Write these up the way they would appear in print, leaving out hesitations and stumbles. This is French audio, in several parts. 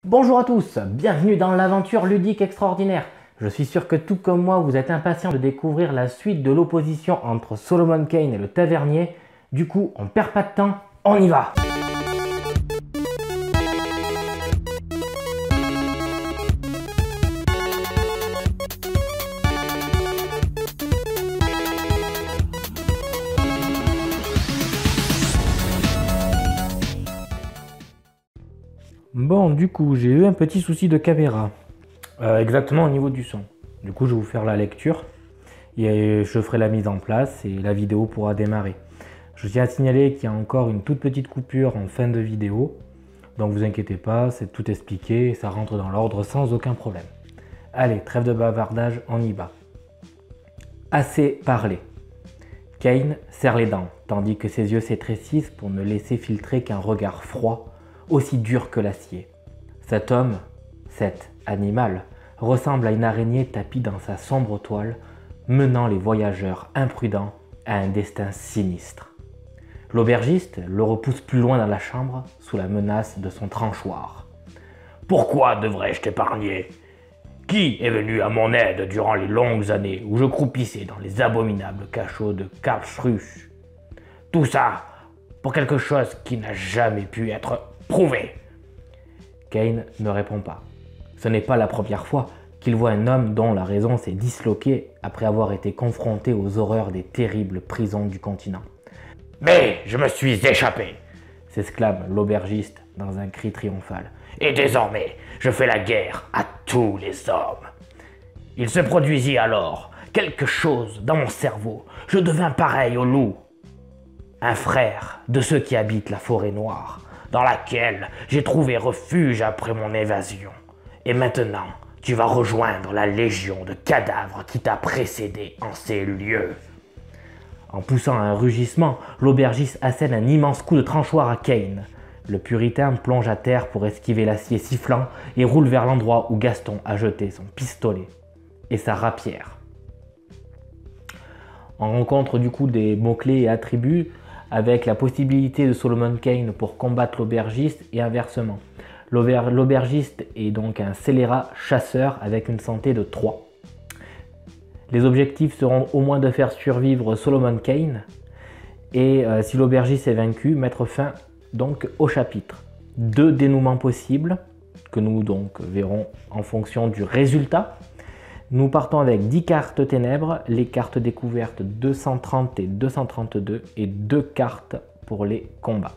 Bonjour à tous, bienvenue dans l'aventure ludique extraordinaire. Je suis sûr que tout comme moi, vous êtes impatients de découvrir la suite de l'opposition entre Solomon Kane et le tavernier. Du coup, on perd pas de temps, on y va! Bon, du coup, j'ai eu un petit souci de caméra, exactement au niveau du son. Du coup, je vais vous faire la lecture et je ferai la mise en place et la vidéo pourra démarrer. Je tiens à signaler qu'il y a encore une toute petite coupure en fin de vidéo, donc vous inquiétez pas, c'est tout expliqué et ça rentre dans l'ordre sans aucun problème. Allez, trêve de bavardage, on y va. Assez parlé. Kane serre les dents, tandis que ses yeux s'étrécissent pour ne laisser filtrer qu'un regard froid, aussi dur que l'acier. Cet homme, cet animal, ressemble à une araignée tapie dans sa sombre toile, menant les voyageurs imprudents à un destin sinistre. L'aubergiste le repousse plus loin dans la chambre, sous la menace de son tranchoir. « Pourquoi devrais-je t'épargner ? Qui est venu à mon aide durant les longues années où je croupissais dans les abominables cachots de Karlsruhe ? Tout ça pour quelque chose qui n'a jamais pu être prouvé. » Kane ne répond pas. Ce n'est pas la première fois qu'il voit un homme dont la raison s'est disloquée après avoir été confronté aux horreurs des terribles prisons du continent. « Mais je me suis échappé !» s'exclame l'aubergiste dans un cri triomphal. « Et désormais, je fais la guerre à tous les hommes. » Il se produisit alors quelque chose dans mon cerveau. Je devins pareil au loup. Un frère de ceux qui habitent la forêt noire, dans laquelle j'ai trouvé refuge après mon évasion. Et maintenant, tu vas rejoindre la légion de cadavres qui t'a précédé en ces lieux. En poussant un rugissement, l'aubergiste assène un immense coup de tranchoir à Kane. Le puritain plonge à terre pour esquiver l'acier sifflant et roule vers l'endroit où Gaston a jeté son pistolet et sa rapière. On rencontre du coup des mots-clés et attributs avec la possibilité de Solomon Kane pour combattre l'aubergiste et inversement. L'aubergiste est donc un scélérat chasseur avec une santé de 3. Les objectifs seront au moins de faire survivre Solomon Kane et si l'aubergiste est vaincu, mettre fin donc au chapitre. 2 dénouements possibles que nous donc verrons en fonction du résultat. Nous partons avec 10 cartes ténèbres, les cartes découvertes 230 et 232 et 2 cartes pour les combats.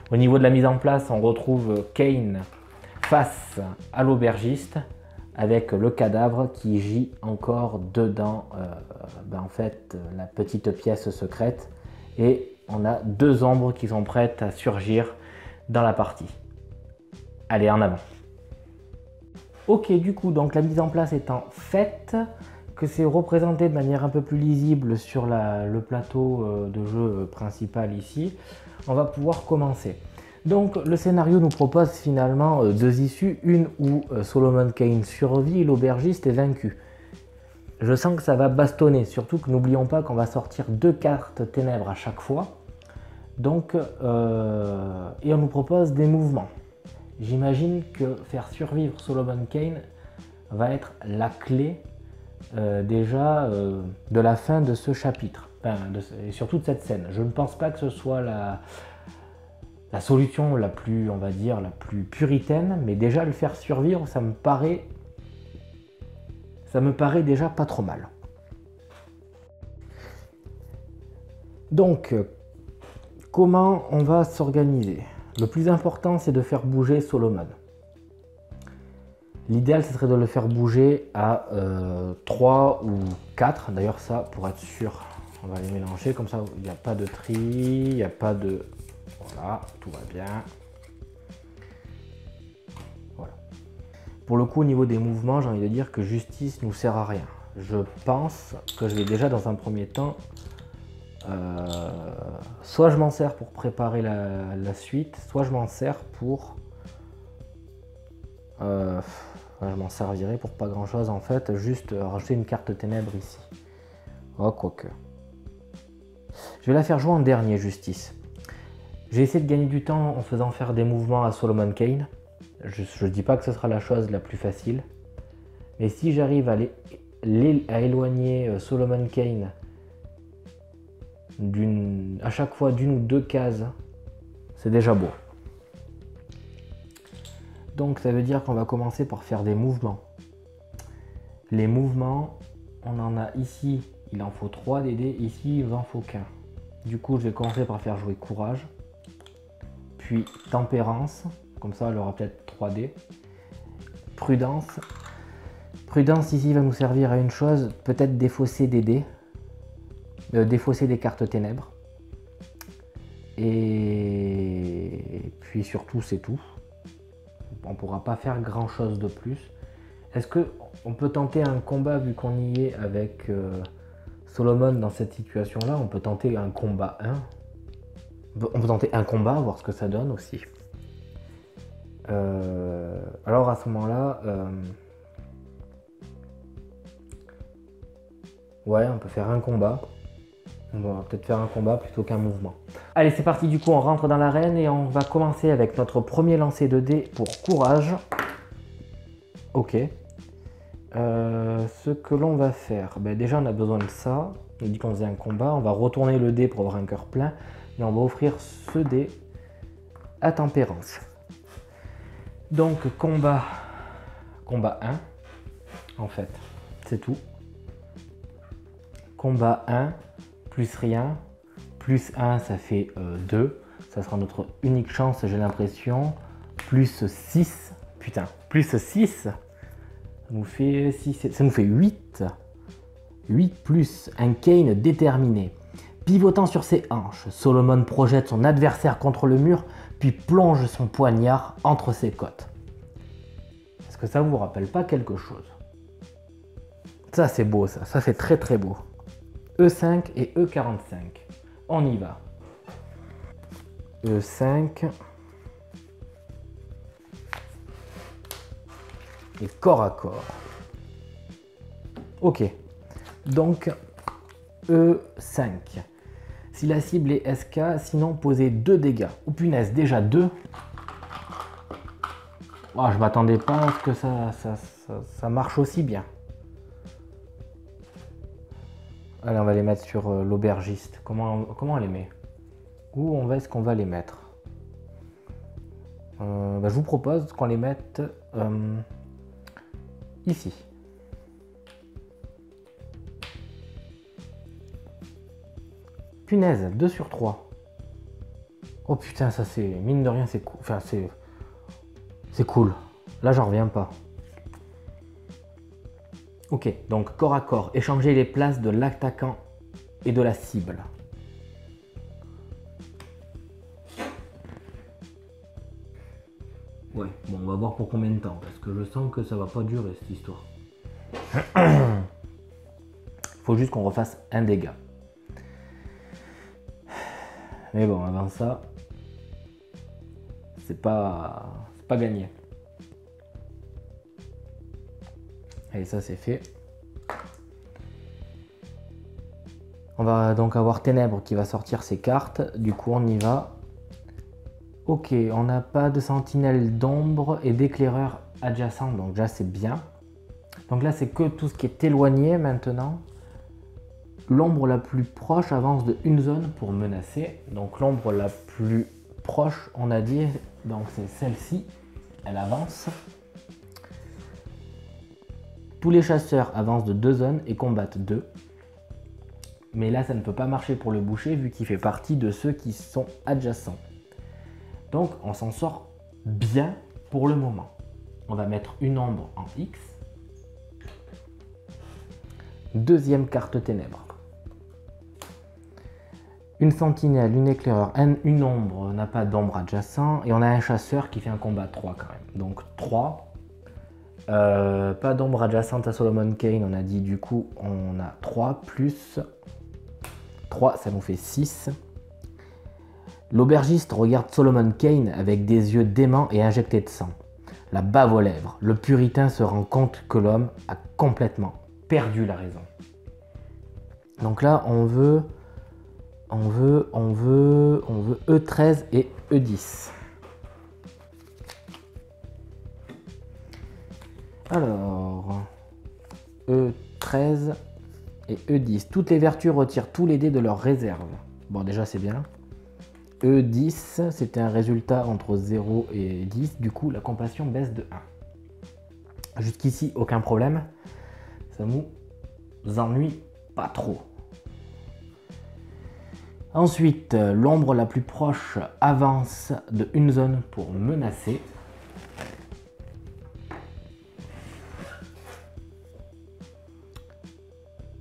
Au niveau de la mise en place, on retrouve Kane face à l'aubergiste avec le cadavre qui gît encore dedans en fait, la petite pièce secrète et on a 2 ombres qui sont prêtes à surgir dans la partie. Allez, en avant. Ok, du coup, donc la mise en place étant faite, que c'est représenté de manière un peu plus lisible sur le plateau de jeu principal ici, on va pouvoir commencer. Donc le scénario nous propose finalement 2 issues, une où Solomon Kane survit et l'aubergiste est vaincu. Je sens que ça va bastonner, surtout que n'oublions pas qu'on va sortir 2 cartes ténèbres à chaque fois. Donc, et on nous propose des mouvements. J'imagine que faire survivre Solomon Kane va être la clé déjà de la fin de ce chapitre, et surtout de cette scène. Je ne pense pas que ce soit la solution la plus, on va dire, la plus puritaine, mais déjà le faire survivre, ça me paraît déjà pas trop mal. Donc, comment on va s'organiser ? Le plus important, c'est de faire bouger Solomon. L'idéal, ce serait de le faire bouger à 3 ou 4. D'ailleurs, ça, pour être sûr, on va les mélanger. Comme ça, il n'y a pas de tri, il n'y a pas de... Voilà, tout va bien. Voilà. Pour le coup, au niveau des mouvements, j'ai envie de dire que justice nous sert à rien. Je pense que je vais déjà, dans un premier temps... soit je m'en sers pour préparer la suite, soit je m'en sers pour... je m'en servirai pour pas grand chose en fait, juste rajouter une carte ténèbres ici. Oh, quoique. Je vais la faire jouer en dernier, justice. J'ai essayé de gagner du temps en faisant faire des mouvements à Solomon Kane. Je ne dis pas que ce sera la chose la plus facile. Mais si j'arrive à éloigner Solomon Kane à chaque fois d'une ou deux cases, c'est déjà beau. Donc ça veut dire qu'on va commencer par faire des mouvements. Les mouvements, on en a ici, il en faut 3 des dés, ici il en faut qu'un. Du coup je vais commencer par faire jouer courage, puis tempérance, comme ça elle aura peut-être 3 dés. Prudence. Prudence ici va nous servir à une chose, peut-être défausser des dés, défausser des cartes ténèbres. Et puis surtout c'est tout. On ne pourra pas faire grand chose de plus. Est-ce qu'on peut tenter un combat vu qu'on y est avec Solomon dans cette situation là? On peut tenter un combat 1. On peut tenter un combat, voir ce que ça donne aussi. Alors à ce moment là, ouais, on peut faire un combat. On va peut-être faire un combat plutôt qu'un mouvement. Allez, c'est parti, du coup on rentre dans l'arène et on va commencer avec notre premier lancer de dés pour courage. Ok. Ce que l'on va faire, ben déjà on a besoin de ça. On dit qu'on faisait un combat, on va retourner le dé pour avoir un cœur plein. Et on va offrir ce dé à tempérance. Donc combat 1, en fait, c'est tout. Combat 1. Plus rien, plus 1 ça fait 2, ça sera notre unique chance j'ai l'impression, plus 6, putain, plus 6, ça nous fait 8, 8 plus un Kane déterminé. Pivotant sur ses hanches, Solomon projette son adversaire contre le mur, puis plonge son poignard entre ses côtes. Est-ce que ça vous rappelle pas quelque chose? Ça c'est beau, ça c'est très très beau. E5 et E45. On y va. E5. Et corps à corps. Ok. Donc, E5. Si la cible est SK, sinon posez 2 dégâts. Oh punaise, déjà 2. Oh, je m'attendais pas à ce que ça marche aussi bien. Allez, on va les mettre sur l'aubergiste. Comment on les met? Où est-ce qu'on va les mettre? Je vous propose qu'on les mette ici. Punaise, 2 sur 3. Oh putain, ça c'est... Mine de rien, c'est cool. Enfin, c'est cool. Là, j'en reviens pas. Ok, donc corps à corps, échanger les places de l'attaquant et de la cible. Ouais, bon, on va voir pour combien de temps, parce que je sens que ça va pas durer cette histoire. Faut juste qu'on refasse un dégât. Mais bon, avant ça, c'est pas gagné. Et ça c'est fait. On va donc avoir Ténèbres qui va sortir ses cartes. Du coup on y va. Ok, on n'a pas de sentinelle d'ombre et d'éclaireur adjacent. Donc déjà c'est bien. Donc là c'est que tout ce qui est éloigné maintenant. L'ombre la plus proche avance de une zone pour menacer. Donc l'ombre la plus proche, on a dit, donc c'est celle-ci. Elle avance. Tous les chasseurs avancent de 2 zones et combattent 2. Mais là, ça ne peut pas marcher pour le boucher vu qu'il fait partie de ceux qui sont adjacents. Donc, on s'en sort bien pour le moment. On va mettre une ombre en X. Deuxième carte ténèbres. Une sentinelle, une éclaireur, une ombre n'a pas d'ombre adjacent. Et on a un chasseur qui fait un combat 3 quand même. Donc 3. Pas d'ombre adjacente à Solomon Kane, on a dit, du coup on a 3 plus 3, ça nous fait 6. L'aubergiste regarde Solomon Kane avec des yeux déments et injectés de sang. La bave aux lèvres, le puritain se rend compte que l'homme a complètement perdu la raison. Donc là on veut E13 et E10. Alors, E13 et E10. Toutes les vertus retirent tous les dés de leur réserve. Bon, déjà, c'est bien. E10, c'était un résultat entre 0 et 10. Du coup, la compassion baisse de 1. Jusqu'ici, aucun problème. Ça nous ennuie pas trop. Ensuite, l'ombre la plus proche avance de une zone pour menacer.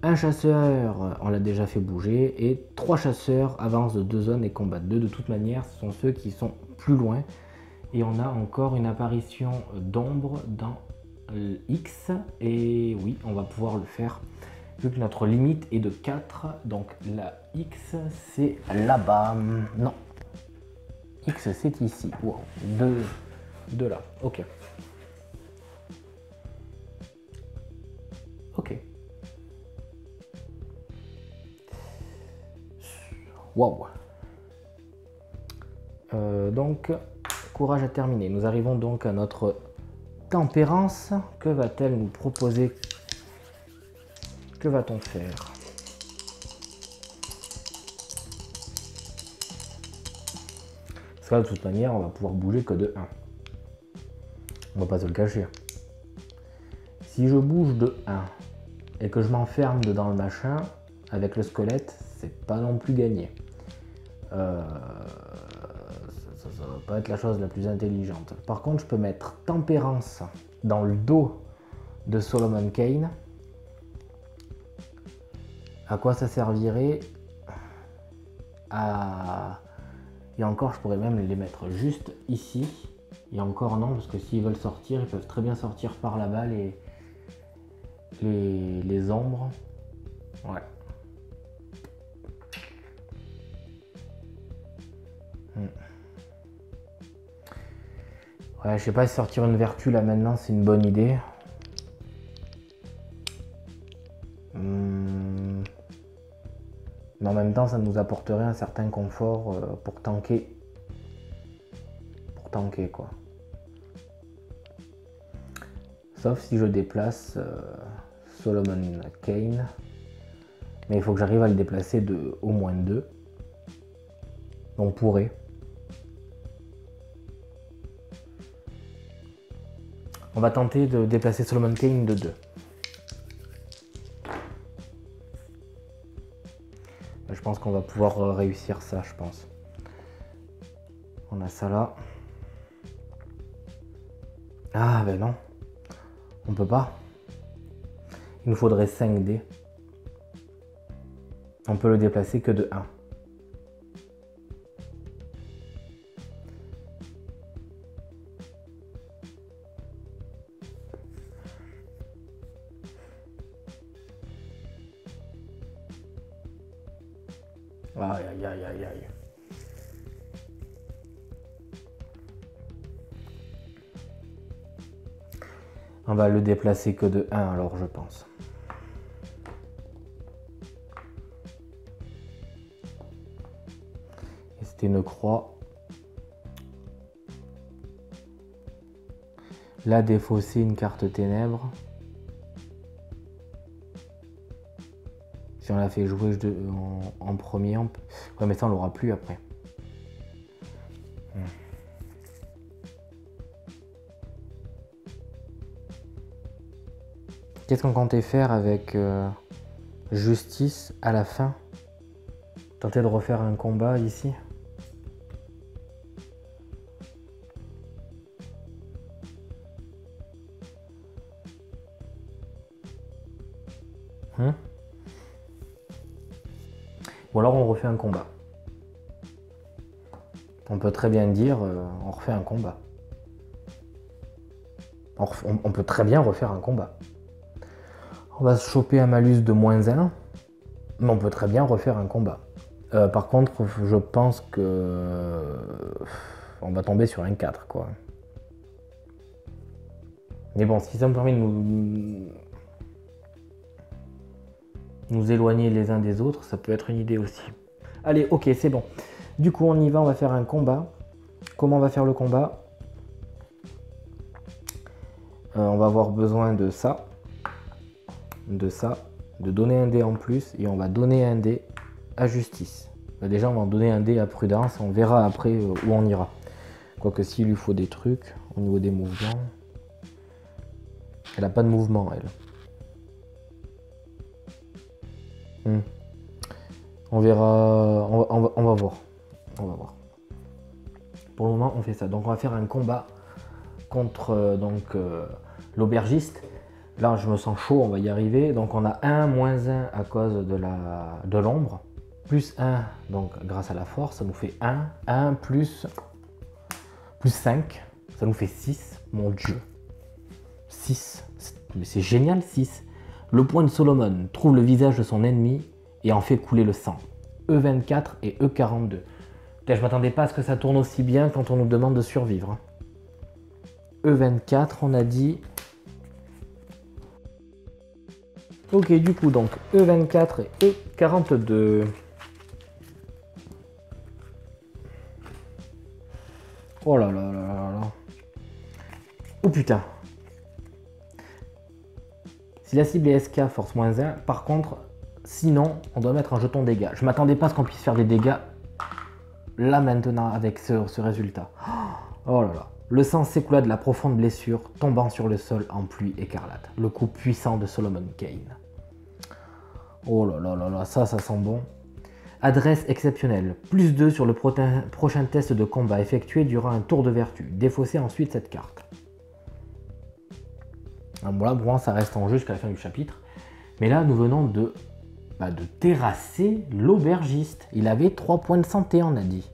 Un chasseur, on l'a déjà fait bouger, et 3 chasseurs avancent de 2 zones et combattent 2. De toute manière, ce sont ceux qui sont plus loin. Et on a encore une apparition d'ombre dans X. Et oui, on va pouvoir le faire. Vu que notre limite est de 4, donc la X c'est là-bas. Non. X c'est ici. Wow. De là. Ok. Ok. Wow. Donc, courage à terminer. Nous arrivons donc à notre tempérance. Que va-t-elle nous proposer? Que va-t-on faire? Parce que là, de toute manière, on va pouvoir bouger que de 1. On va pas se le cacher. Si je bouge de 1 et que je m'enferme dedans le machin, avec le squelette, c'est pas non plus gagné. Ça va pas être la chose la plus intelligente. Par contre, je peux mettre tempérance dans le dos de Solomon Kane. À quoi ça servirait? Et encore, je pourrais même les mettre juste ici. Et encore non, parce que s'ils veulent sortir, ils peuvent très bien sortir par là-bas les ombres. Ouais. Ouais, je sais pas si sortir une vertu là maintenant, c'est une bonne idée. Mais en même temps, ça nous apporterait un certain confort pour tanker. Pour tanker, quoi. Sauf si je déplace Solomon Kane. Mais il faut que j'arrive à le déplacer de au moins 2. On pourrait. On va tenter de déplacer Solomon Kane de 2. Je pense qu'on va pouvoir réussir ça, je pense. On a ça là. Ah ben non. On peut pas. Il nous faudrait 5 dés. On peut le déplacer que de 1. Aïe aïe aïe aïe aïe. On va le déplacer que de 1 alors je pense. Et c'était une croix. Là défausser une carte ténèbres. Si on l'a fait jouer en premier, on peut... Ouais mais ça on l'aura plus après. Qu'est-ce qu'on comptait faire avec justice à la fin? Tenter de refaire un combat ici. Ou alors on refait un combat. On peut très bien dire on refait un combat. On peut très bien refaire un combat. On va se choper un malus de -1, mais on peut très bien refaire un combat. Par contre, je pense que on va tomber sur un 4, quoi. Mais bon, si ça me permet de nous éloigner les uns des autres, ça peut être une idée aussi. Allez, ok, c'est bon. Du coup, on y va, on va faire un combat. Comment on va faire le combat? on va avoir besoin de ça, de donner un dé en plus et on va donner un dé à justice. Déjà, on va donner un dé à prudence, on verra après où on ira. Quoique s'il lui faut des trucs au niveau des mouvements, elle n'a pas de mouvement, elle. On verra, on va voir. On va voir. Pour le moment, on fait ça. Donc, on va faire un combat contre l'aubergiste. Là, je me sens chaud, on va y arriver. Donc, on a 1, -1 à cause de l'ombre. Plus 1, donc grâce à la force, ça nous fait 1. 1 plus 5, ça nous fait 6. Mon Dieu. 6. Mais c'est génial, 6. Le point de Solomon trouve le visage de son ennemi et en fait couler le sang. E24 et E42. Putain, je m'attendais pas à ce que ça tourne aussi bien quand on nous demande de survivre. E24, on a dit. Ok, du coup, donc E24 et E42. Oh là là là là là. Oh putain. Si la cible est SK, force -1, par contre, sinon, on doit mettre un jeton dégâts. Je m'attendais pas à ce qu'on puisse faire des dégâts là maintenant avec ce résultat. Oh là là. Le sang s'écoula de la profonde blessure, tombant sur le sol en pluie écarlate. Le coup puissant de Solomon Kane. Oh là là là là, ça sent bon. Adresse exceptionnelle. +2 sur le prochain test de combat effectué durant un tour de vertu. Défaussez ensuite cette carte. Alors voilà, pour moi, ça reste en jeu jusqu'à la fin du chapitre. Mais là, nous venons de terrasser l'aubergiste. Il avait 3 points de santé, on a dit.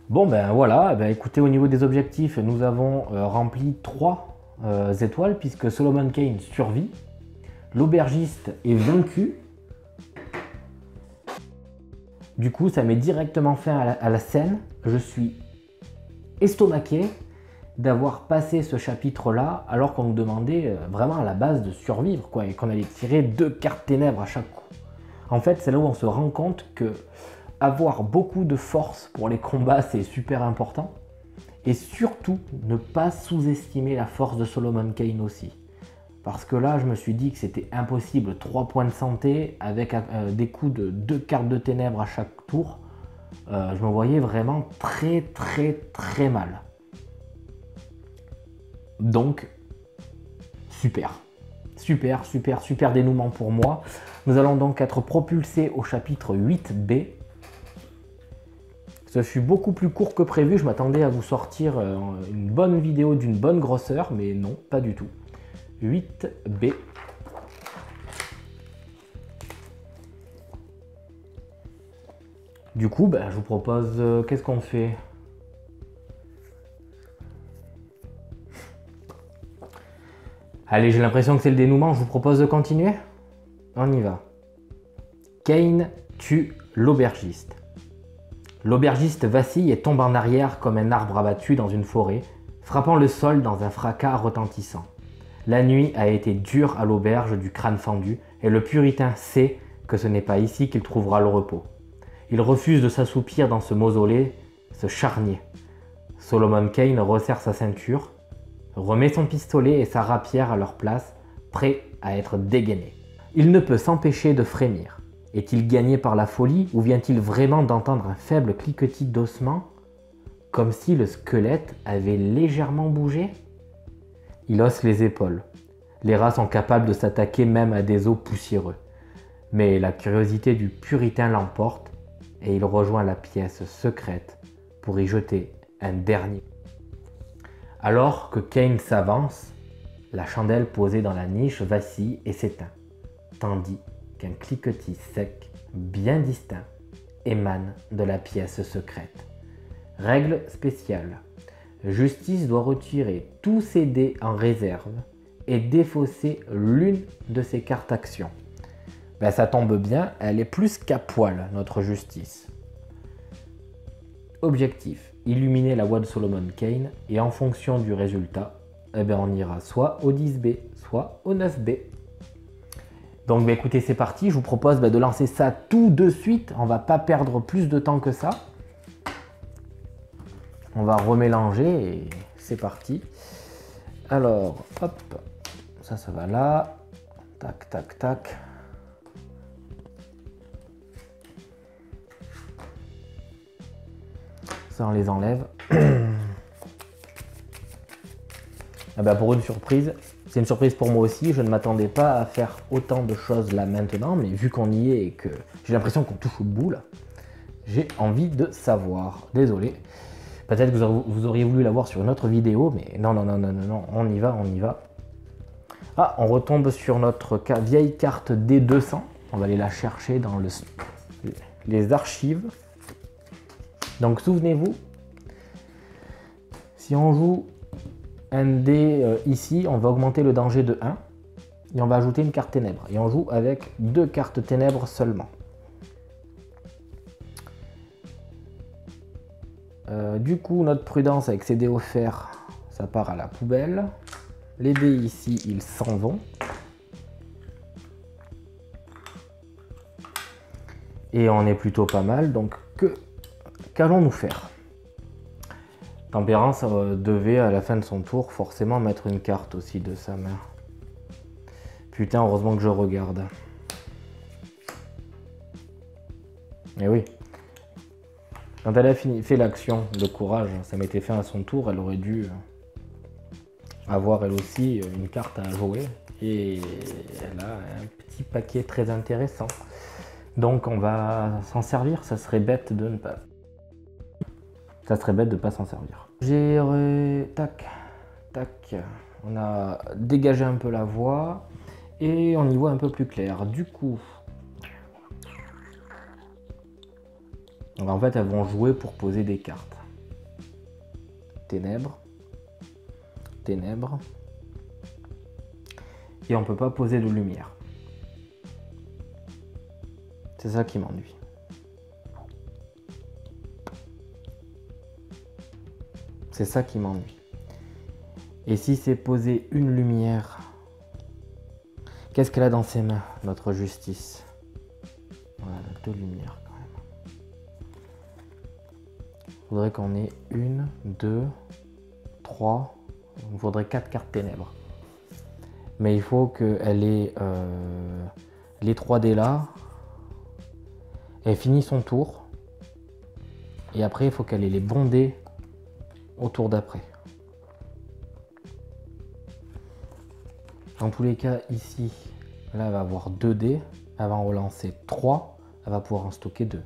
Bon, ben voilà, écoutez, au niveau des objectifs, nous avons rempli 3 étoiles, puisque Solomon Kane survit. L'aubergiste est vaincu. Du coup, ça met directement fin à la scène. Je suis estomaqué d'avoir passé ce chapitre-là, alors qu'on nous demandait vraiment à la base de survivre, quoi, et qu'on allait tirer 2 cartes ténèbres à chaque coup. En fait, c'est là où on se rend compte que avoir beaucoup de force pour les combats, c'est super important. Et surtout, ne pas sous-estimer la force de Solomon Kane aussi. Parce que là, je me suis dit que c'était impossible. 3 points de santé avec des coups de 2 cartes de ténèbres à chaque tour. Je me voyais vraiment très mal. Donc, super dénouement pour moi. Nous allons donc être propulsés au chapitre 8B. Ce fut beaucoup plus court que prévu, je m'attendais à vous sortir une bonne vidéo d'une bonne grosseur, mais non, pas du tout. 8B. Du coup, je vous propose, qu'est-ce qu'on fait? Allez, j'ai l'impression que c'est le dénouement, je vous propose de continuer. On y va. Kane tue l'aubergiste. L'aubergiste vacille et tombe en arrière comme un arbre abattu dans une forêt, frappant le sol dans un fracas retentissant. La nuit a été dure à l'auberge du crâne fendu et le puritain sait que ce n'est pas ici qu'il trouvera le repos. Il refuse de s'assoupir dans ce mausolée, ce charnier. Solomon Kane resserre sa ceinture, remet son pistolet et sa rapière à leur place, prêt à être dégainé. Il ne peut s'empêcher de frémir. Est-il gagné par la folie ou vient-il vraiment d'entendre un faible cliquetis d'ossements, comme si le squelette avait légèrement bougé? Il hausse les épaules. Les rats sont capables de s'attaquer même à des os poussiéreux. Mais la curiosité du puritain l'emporte et il rejoint la pièce secrète pour y jeter un dernier. Alors que Kane s'avance, la chandelle posée dans la niche vacille et s'éteint, tandis qu'un cliquetis sec, bien distinct, émane de la pièce secrète. Règle spéciale. Justice doit retirer tous ses dés en réserve et défausser l'une de ses cartes actions. Ça tombe bien, elle est plus qu'à poil, notre justice. Objectif, illuminer la voie de Solomon Kane et en fonction du résultat, on ira soit au 10B, soit au 9B. Donc écoutez, c'est parti, je vous propose de lancer ça tout de suite, on va pas perdre plus de temps que ça. On va remélanger et c'est parti. Alors, hop, ça va là. Tac, tac, tac. Ça, on les enlève. Ah bah pour une surprise, c'est une surprise pour moi aussi. Je ne m'attendais pas à faire autant de choses là maintenant, mais vu qu'on y est et que j'ai l'impression qu'on touche au bout là, j'ai envie de savoir. Désolé. Peut-être que vous auriez voulu la voir sur une autre vidéo, mais non, on y va, on y va. Ah, on retombe sur notre vieille carte D200. On va aller la chercher dans les archives. Donc souvenez-vous, si on joue un dé ici, on va augmenter le danger de 1 et on va ajouter une carte ténèbres. Et on joue avec 2 cartes ténèbres seulement. Du coup, notre prudence avec ces dés offerts, ça part à la poubelle. Les dés ici, ils s'en vont. Et on est plutôt pas mal, donc qu'allons-nous faire? Tempérance devait, à la fin de son tour, forcément mettre une carte aussi de sa main. Putain, heureusement que je regarde. Et oui. Quand elle a fait l'action, le courage, ça mettait fin à son tour, elle aurait dû avoir elle aussi une carte à jouer. Et elle a un petit paquet très intéressant. Donc on va s'en servir, ça serait bête de ne pas. Ça serait bête de ne pas s'en servir. Tac, tac. On a dégagé un peu la voie et on y voit un peu plus clair. Du coup, en fait, elles vont jouer pour poser des cartes. Ténèbres, ténèbres. Et on ne peut pas poser de lumière. C'est ça qui m'ennuie. C'est ça qui m'ennuie. Et si c'est poser une lumière, qu'est-ce qu'elle a dans ses mains, notre justice? Voilà, 2 lumières quand même. Il faudrait qu'on ait 1, 2, 3. Il faudrait 4 cartes ténèbres. Mais il faut qu'elle ait les 3 dés là. Elle finit son tour. Et après, il faut qu'elle ait les bons dés au tour d'après. Dans tous les cas, ici, là, elle va avoir 2 dés. Elle va en relancer 3. Elle va pouvoir en stocker 2.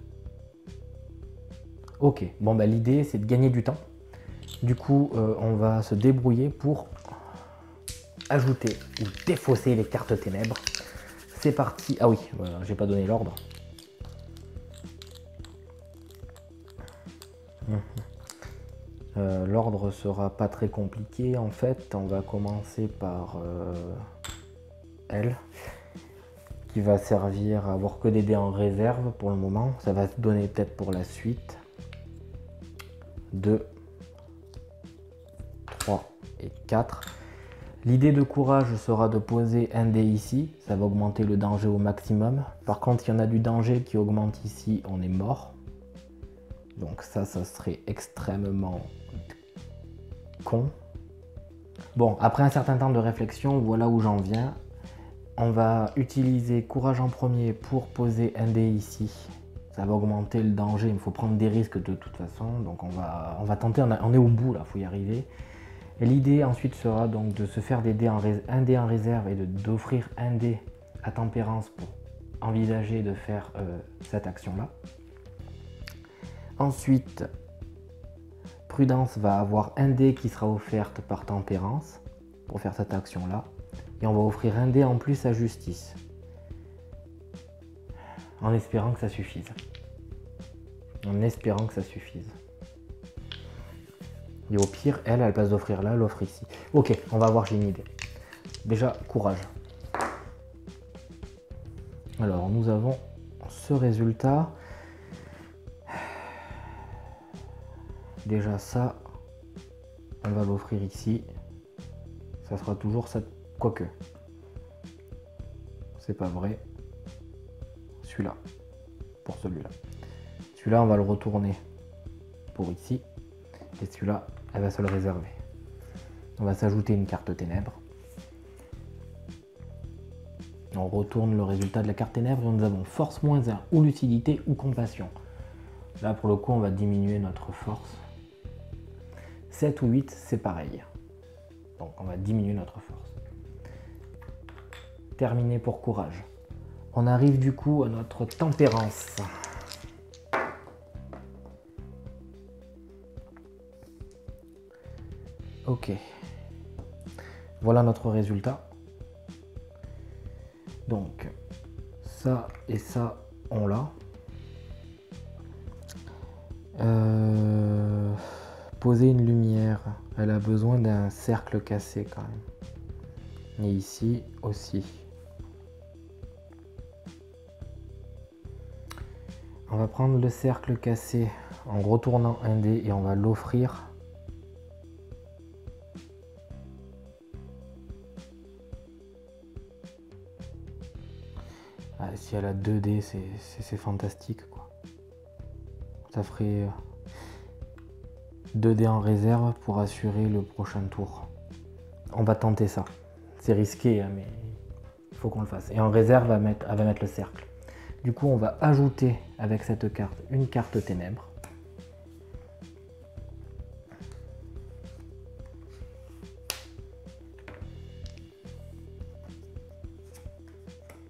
Ok, bon, bah, l'idée, c'est de gagner du temps. Du coup, on va se débrouiller pour ajouter ou défausser les cartes ténèbres. C'est parti. Ah oui, voilà, j'ai pas donné l'ordre. L'ordre sera pas très compliqué en fait. On va commencer par elle, qui va servir à avoir que des dés en réserve pour le moment. Ça va se donner peut-être pour la suite. 2, 3 et 4. L'idée de courage sera de poser un dé ici. Ça va augmenter le danger au maximum. Par contre, il y en a du danger qui augmente ici, on est mort. Donc ça serait extrêmement con. Bon, après un certain temps de réflexion, voilà où j'en viens. On va utiliser courage en premier pour poser un dé ici. Ça va augmenter le danger, il faut prendre des risques de toute façon. Donc on va tenter, on est au bout là, il faut y arriver. Et l'idée ensuite sera donc de se faire des dés un dé en réserve et d'offrir un dé à tempérance pour envisager de faire cette action là. Ensuite, prudence va avoir un dé qui sera offerte par tempérance pour faire cette action là. Et on va offrir un dé en plus à justice. En espérant que ça suffise. En espérant que ça suffise. Et au pire, elle passe d'offrir là, elle offre ici. Ok, on va voir, j'ai une idée. Déjà, courage. Alors, nous avons ce résultat. Déjà ça, on va l'offrir ici. Ça sera toujours ça. Quoique. C'est pas vrai. Celui-là. Pour celui-là. Celui-là, on va le retourner pour ici. Et celui-là, elle va se le réserver. On va s'ajouter une carte ténèbres. On retourne le résultat de la carte ténèbres et nous avons force -1 ou lucidité ou compassion. Là pour le coup on va diminuer notre force. 7 ou 8 c'est pareil. Donc on va diminuer notre force. Terminé pour courage. On arrive du coup à notre tempérance. Ok. Voilà notre résultat. Donc, ça et ça, on l'a. Poser une lumière. Elle a besoin d'un cercle cassé quand même. Et ici aussi. On va prendre le cercle cassé en retournant un dé et on va l'offrir. Ah, si elle a 2 dés, c'est fantastique quoi. Ça ferait 2 dés en réserve pour assurer le prochain tour. On va tenter ça. C'est risqué, hein, mais il faut qu'on le fasse. Et en réserve, elle va mettre le cercle. Du coup, on va ajouter avec cette carte une carte ténèbres.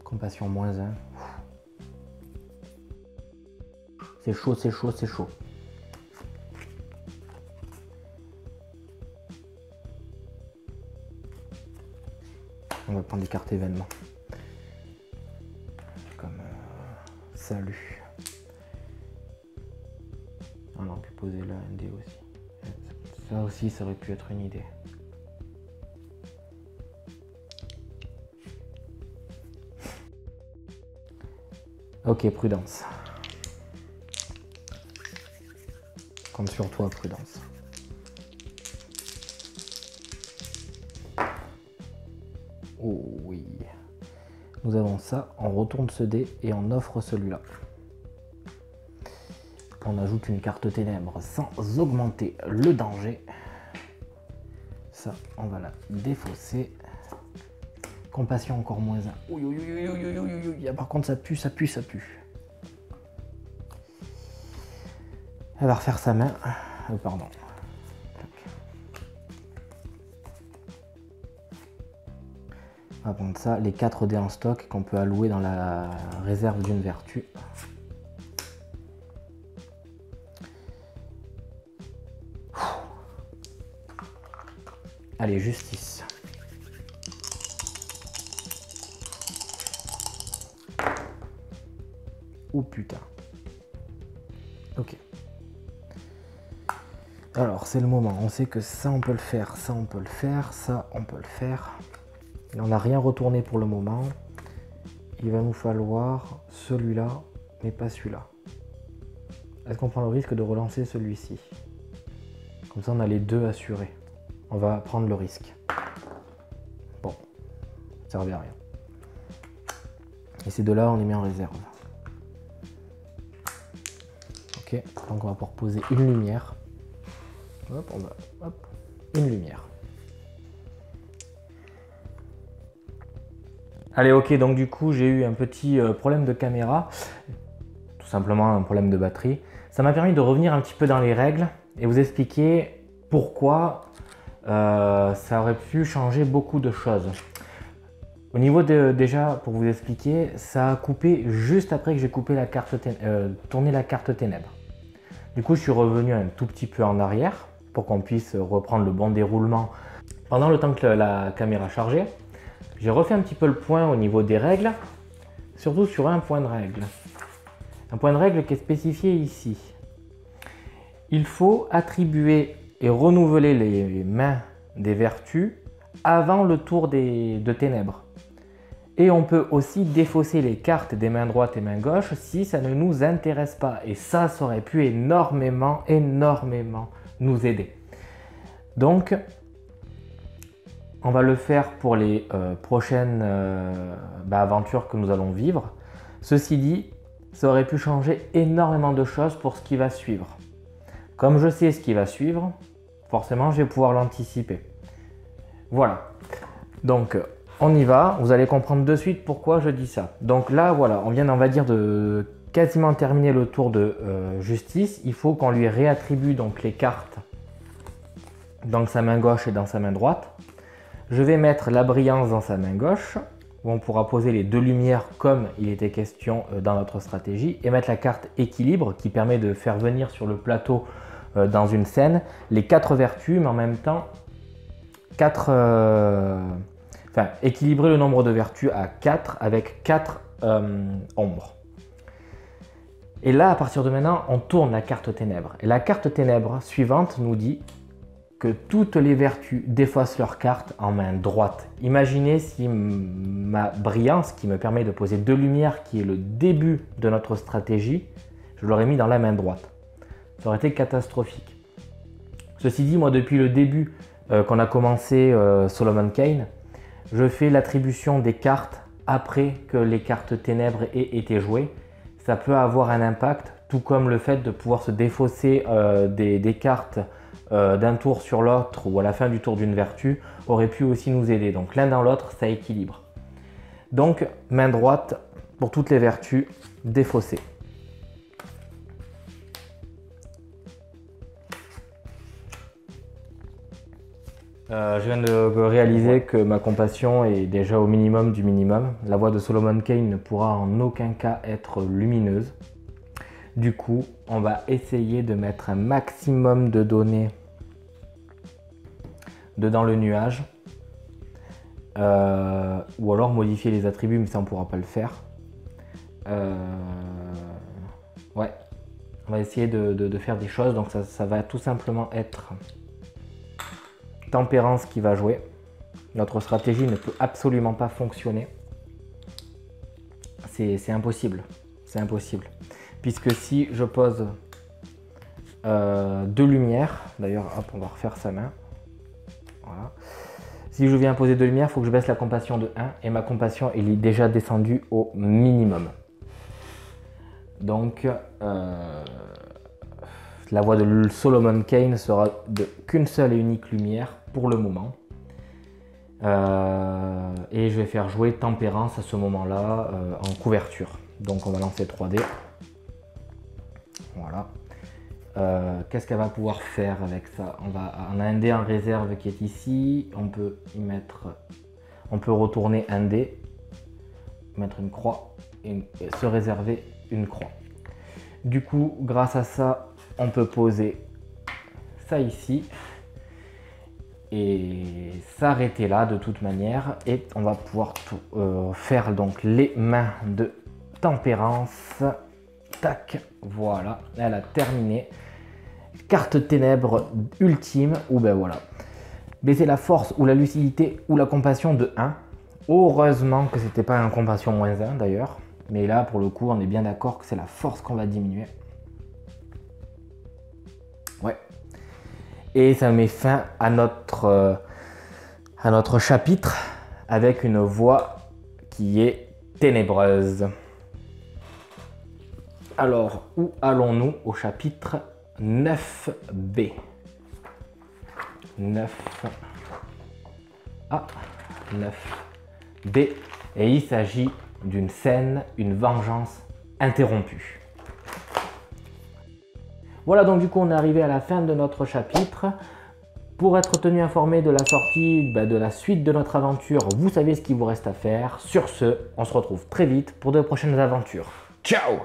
Compassion -1. C'est chaud, c'est chaud, c'est chaud. On va prendre des cartes événements. Comme salut. On aurait pu poser là un dé aussi. Ça aussi, ça aurait pu être une idée. Ok, prudence. Compte sur toi, prudence. Oh oui. Nous avons ça, on retourne ce dé et on offre celui-là. On ajoute une carte ténèbres sans augmenter le danger. Ça, on va la défausser. Compassion encore -1. Oui, oui, oui, oui, oui, oui. Par contre, ça pue, ça pue, ça pue. Elle va refaire sa main. Pardon. On va prendre ça, les 4 dés en stock qu'on peut allouer dans la réserve d'une vertu. Allez, justice. Oh putain. Ok. Alors, c'est le moment. On sait que ça, on peut le faire. Ça, on peut le faire. Ça, on peut le faire. Et on n'a rien retourné pour le moment. Il va nous falloir celui-là, mais pas celui-là. Est-ce qu'on prend le risque de relancer celui-ci? Comme ça, on a les deux assurés. On va prendre le risque. Bon, ça ne servait à rien. Et ces deux-là, on les met en réserve. Ok, donc on va pouvoir poser une lumière. Hop, on va, hop, une lumière. Allez, ok, donc du coup, j'ai eu un petit problème de caméra. Tout simplement un problème de batterie. Ça m'a permis de revenir un petit peu dans les règles et vous expliquer pourquoi ça aurait pu changer beaucoup de choses. Au niveau de, déjà, pour vous expliquer, ça a coupé juste après que j'ai coupé la carte tourné la carte ténèbres. Du coup, je suis revenu un tout petit peu en arrière pour qu'on puisse reprendre le bon déroulement. Pendant le temps que la caméra chargeait, j'ai refait un petit peu le point au niveau des règles, surtout sur un point de règle. Un point de règle qui est spécifié ici. Il faut attribuer et renouveler les mains des vertus avant le tour de ténèbres. Et on peut aussi défausser les cartes des mains droites et mains gauches si ça ne nous intéresse pas. Et ça aurait pu énormément nous aider. Donc, on va le faire pour les prochaines aventures que nous allons vivre. Ceci dit, ça aurait pu changer énormément de choses pour ce qui va suivre. Comme je sais ce qui va suivre, forcément je vais pouvoir l'anticiper. Voilà. Donc on y va, vous allez comprendre de suite pourquoi je dis ça. Donc là voilà, on vient on va dire de quasiment terminer le tour de justice. Il faut qu'on lui réattribue donc les cartes dans sa main gauche et dans sa main droite. Je vais mettre la brillance dans sa main gauche, où on pourra poser les deux lumières comme il était question dans notre stratégie, et mettre la carte équilibre qui permet de faire venir sur le plateau dans une scène les 4 vertus, mais en même temps équilibrer le nombre de vertus à 4 avec 4 ombres. Et là, à partir de maintenant, on tourne la carte ténèbres. Et la carte ténèbres suivante nous dit que toutes les vertus défaussent leur carte en main droite. Imaginez si ma brillance, qui me permet de poser 2 lumières, qui est le début de notre stratégie, je l'aurais mis dans la main droite. Ça aurait été catastrophique. Ceci dit, moi, depuis le début qu'on a commencé Solomon Kane, je fais l'attribution des cartes après que les cartes ténèbres aient été jouées. Ça peut avoir un impact, tout comme le fait de pouvoir se défausser des cartes d'un tour sur l'autre ou à la fin du tour d'une vertu aurait pu aussi nous aider. Donc l'un dans l'autre, ça équilibre. Donc main droite pour toutes les vertus défaussées. Je viens de réaliser que ma compassion est déjà au minimum du minimum. La voix de Solomon Kane ne pourra en aucun cas être lumineuse. Du coup, on va essayer de mettre un maximum de données dedans le nuage. Ou alors modifier les attributs, mais ça on ne pourra pas le faire. Ouais, on va essayer de faire des choses. Donc ça va tout simplement être tempérance qui va jouer. Notre stratégie ne peut absolument pas fonctionner. C'est impossible. C'est impossible. Puisque si je pose 2 lumières, d'ailleurs, hop, on va refaire sa main. Voilà. Si je viens poser 2 lumières, il faut que je baisse la compassion de 1 et ma compassion elle est déjà descendue au minimum. Donc, la voix de Solomon Kane sera qu'une seule et unique lumière pour le moment. Et je vais faire jouer tempérance à ce moment-là en couverture. Donc on va lancer 3D. Voilà. Qu'est-ce qu'elle va pouvoir faire avec ça? On a un dé en réserve qui est ici. On peut y mettre. On peut retourner un dé, mettre une croix et se réserver une croix. Du coup, grâce à ça, on peut poser ça ici et s'arrêter là de toute manière. Et on va pouvoir faire donc les mains de tempérance. Tac, voilà, elle a terminé. Carte ténèbres ultime, ou ben voilà. Baisser la force ou la lucidité ou la compassion de 1. Heureusement que c'était pas un compassion moins 1 d'ailleurs. Mais là, pour le coup, on est bien d'accord que c'est la force qu'on va diminuer. Ouais. Et ça met fin à notre chapitre avec une voix qui est ténébreuse. Alors, où allons-nous au chapitre 9b? 9A, 9B. Et il s'agit d'une scène, une vengeance interrompue. Voilà, donc du coup on est arrivé à la fin de notre chapitre. Pour être tenu informé de la sortie, de la suite de notre aventure, vous savez ce qu'il vous reste à faire. Sur ce, on se retrouve très vite pour de prochaines aventures. Ciao!